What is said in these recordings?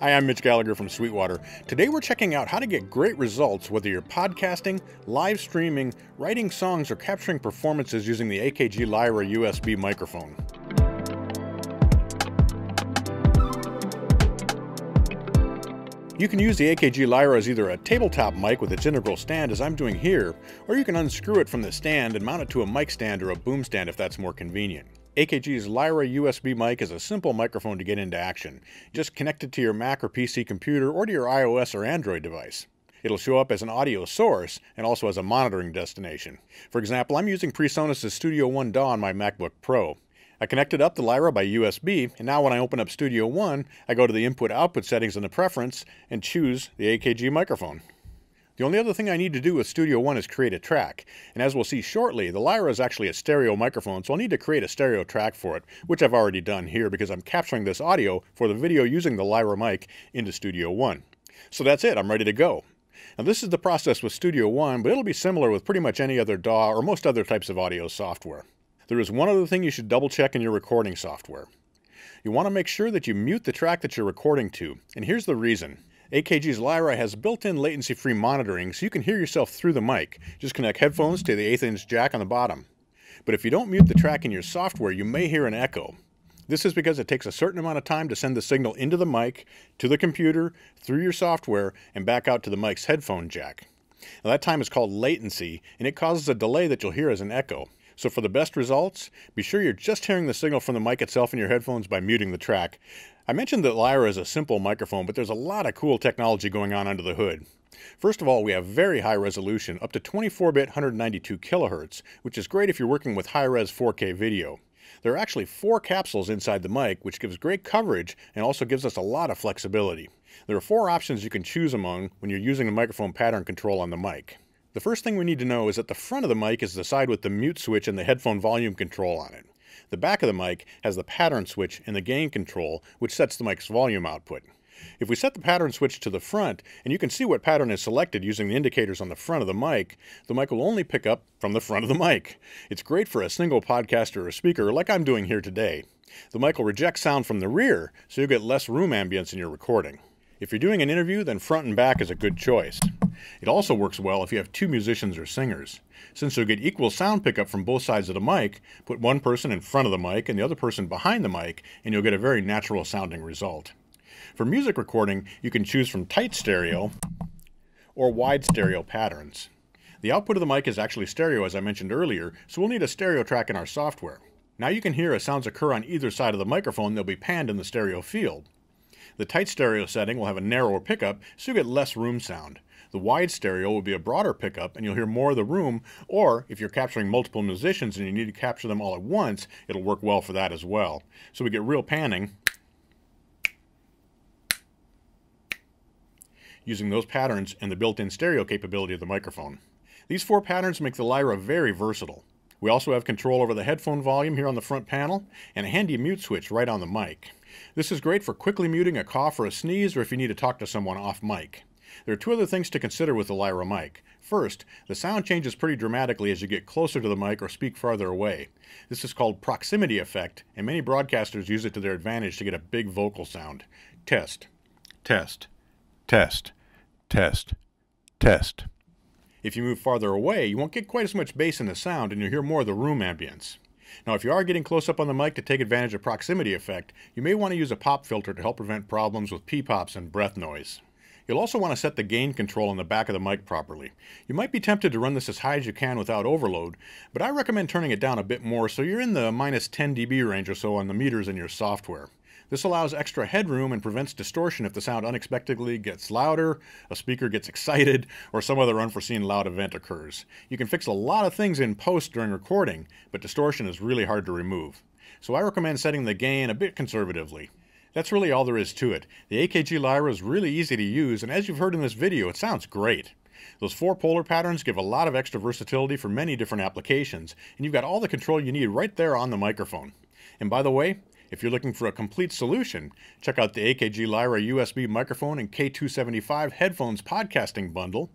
Hi, I'm Mitch Gallagher from Sweetwater. Today we're checking out how to get great results whether you're podcasting, live streaming, writing songs, or capturing performances using the AKG Lyra USB microphone. You can use the AKG Lyra as either a tabletop mic with its integral stand as I'm doing here, or you can unscrew it from the stand and mount it to a mic stand or a boom stand if that's more convenient. AKG's Lyra USB mic is a simple microphone to get into action. Just connect it to your Mac or PC computer or to your iOS or Android device. It'll show up as an audio source and also as a monitoring destination. For example, I'm using PreSonus' Studio One DAW on my MacBook Pro. I connected up the Lyra by USB, and now when I open up Studio One, I go to the input-output settings in the preference and choose the AKG microphone. The only other thing I need to do with Studio One is create a track, and as we'll see shortly, the Lyra is actually a stereo microphone, so I'll need to create a stereo track for it, which I've already done here because I'm capturing this audio for the video using the Lyra mic into Studio One. So that's it, I'm ready to go. Now this is the process with Studio One, but it'll be similar with pretty much any other DAW or most other types of audio software. There is one other thing you should double check in your recording software. You want to make sure that you mute the track that you're recording to, and here's the reason. AKG's Lyra has built-in latency-free monitoring so you can hear yourself through the mic. Just connect headphones to the 1/8" jack on the bottom. But if you don't mute the track in your software, you may hear an echo. This is because it takes a certain amount of time to send the signal into the mic, to the computer, through your software, and back out to the mic's headphone jack. Now that time is called latency, and it causes a delay that you'll hear as an echo. So for the best results, be sure you're just hearing the signal from the mic itself in your headphones by muting the track. I mentioned that Lyra is a simple microphone, but there's a lot of cool technology going on under the hood. First of all, we have very high resolution, up to 24-bit 192 kilohertz, which is great if you're working with high-res 4K video. There are actually 4 capsules inside the mic, which gives great coverage and also gives us a lot of flexibility. There are 4 options you can choose among when you're using the microphone pattern control on the mic. The first thing we need to know is that the front of the mic is the side with the mute switch and the headphone volume control on it. The back of the mic has the pattern switch and the gain control, which sets the mic's volume output. If we set the pattern switch to the front, and you can see what pattern is selected using the indicators on the front of the mic will only pick up from the front of the mic. It's great for a single podcaster or speaker like I'm doing here today. The mic will reject sound from the rear, so you'll get less room ambience in your recording. If you're doing an interview, then front and back is a good choice. It also works well if you have 2 musicians or singers. Since you'll get equal sound pickup from both sides of the mic, put one person in front of the mic and the other person behind the mic, and you'll get a very natural sounding result. For music recording, you can choose from tight stereo or wide stereo patterns. The output of the mic is actually stereo, as I mentioned earlier, so we'll need a stereo track in our software. Now you can hear as sounds occur on either side of the microphone, they'll be panned in the stereo field. The tight stereo setting will have a narrower pickup, so you get less room sound. The wide stereo will be a broader pickup, and you'll hear more of the room, or if you're capturing multiple musicians and you need to capture them all at once, it'll work well for that as well. So we get real panning using those patterns and the built-in stereo capability of the microphone. These 4 patterns make the Lyra very versatile. We also have control over the headphone volume here on the front panel, and a handy mute switch right on the mic. This is great for quickly muting a cough or a sneeze, or if you need to talk to someone off mic. There are 2 other things to consider with the Lyra mic. First, the sound changes pretty dramatically as you get closer to the mic or speak farther away. This is called proximity effect, and many broadcasters use it to their advantage to get a big vocal sound. Test, test, test, test, test. If you move farther away, you won't get quite as much bass in the sound, and you'll hear more of the room ambience. Now, if you are getting close up on the mic to take advantage of proximity effect, you may want to use a pop filter to help prevent problems with pee-pops and breath noise. You'll also want to set the gain control on the back of the mic properly. You might be tempted to run this as high as you can without overload, but I recommend turning it down a bit more so you're in the -10 dB range or so on the meters in your software. This allows extra headroom and prevents distortion if the sound unexpectedly gets louder, a speaker gets excited, or some other unforeseen loud event occurs. You can fix a lot of things in post during recording, but distortion is really hard to remove. So I recommend setting the gain a bit conservatively. That's really all there is to it. The AKG Lyra is really easy to use, and as you've heard in this video, it sounds great. Those 4 polar patterns give a lot of extra versatility for many different applications, and you've got all the control you need right there on the microphone. And by the way, if you're looking for a complete solution, check out the AKG Lyra USB microphone and K275 headphones podcasting bundle,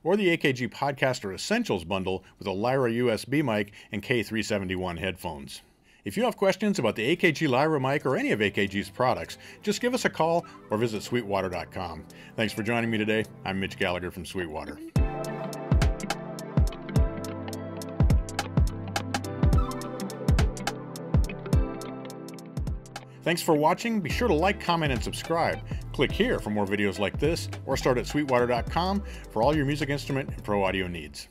or the AKG Podcaster Essentials bundle with a Lyra USB mic and K371 headphones. If you have questions about the AKG Lyra mic or any of AKG's products, just give us a call or visit sweetwater.com. Thanks for joining me today. I'm Mitch Gallagher from Sweetwater. Thanks for watching. Be sure to like, comment, and subscribe. Click here for more videos like this, or start at sweetwater.com for all your music instrument and pro audio needs.